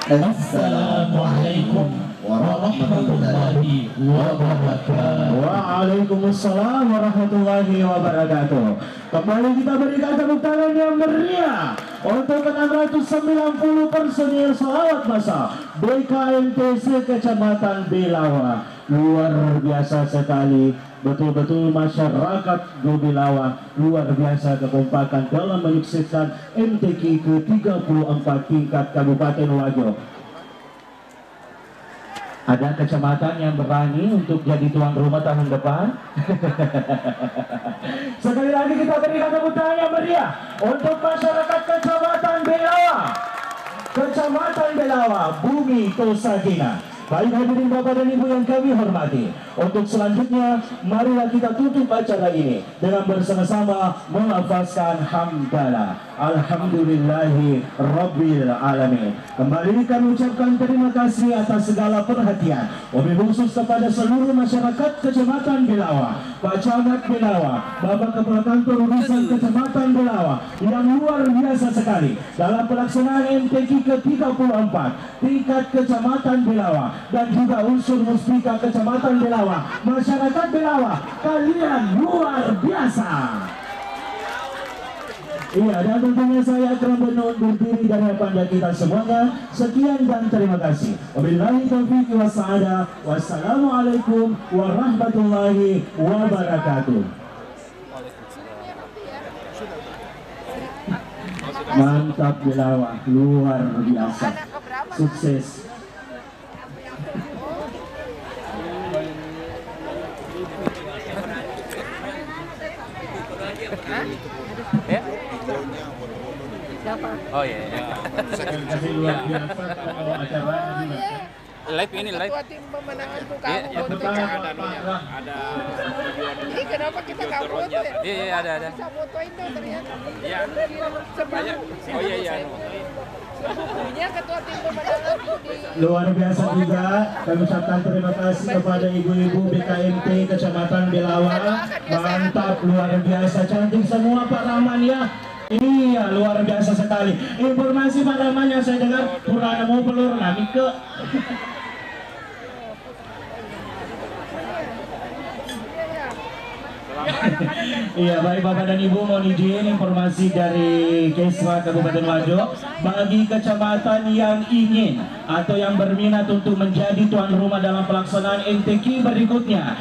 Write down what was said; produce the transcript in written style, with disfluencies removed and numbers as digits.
Assalamualaikum warahmatullahi wabarakatuh. Waalaikumsalam warahmatullahi wabarakatuh. Kembali kita berikan tepuk tangan yang meriah untuk 690 personil selawat masa BKMTC Kecamatan Belawa. Luar biasa sekali, betul-betul masyarakat Belawa luar biasa kekompakan dalam menyukseskan MTQ ke-34 tingkat Kabupaten Wajo. Ada kecamatan yang berani untuk jadi tuan rumah tahun depan. Sekali lagi kita berikan tepuk tangan yang meriah untuk masyarakat Kecamatan Belawa. Kecamatan Belawa, Bumi Tosagina. Baik hadirin Bapak dan Ibu yang kami hormati, untuk selanjutnya marilah kita tutup acara ini dengan bersama-sama melafazkan hamdalah. Alhamdulillahi Rabbil Alamin. Kembali kami ucapkan terima kasih atas segala perhatian, wabil khusus kepada seluruh masyarakat Kecamatan Belawa, Pak Camat Belawa, Bapak Kepala Kantor Urusan Kecamatan Belawa yang luar biasa sekali dalam pelaksanaan MTQ ke-34 tingkat Kecamatan Belawa, dan juga unsur muspika Kecamatan Belawa. Masyarakat Belawa, kalian luar biasa. Iya, dan tentunya saya akan undur diri dari hadapan kita semuanya. Sekian dan terima kasih. Wabillahi taufiq wassalam. Wassalamualaikum warahmatullahi wabarakatuh. Mantap Belawa, luar biasa. Sukses. Oh iya. Luar biasa kalau acara ini. Live ini live. Ketua tim pemenangan tuh Iya, kamu ada. Ini kenapa kita nggak foto ya? Iya, ada. Bisa fotoin dong ternyata. Iya. Sebelum Oh iya. sebelumnya ketua tim pemenangan tuh di Luar biasa juga kami ucapkan terima kasih kepada ibu-ibu BKMT Kecamatan Belawa. Mantap, luar biasa, cantik semua Pak Rahman ya. Iya, luar biasa sekali. Informasi Pak Rahman yang saya dengar kurang mau pelur nami ke. Iya, baik Bapak dan Ibu, mohon izin informasi dari Keswa Kabupaten Wajo bagi kecamatan yang ingin atau yang berminat untuk menjadi tuan rumah dalam pelaksanaan MTQ berikutnya.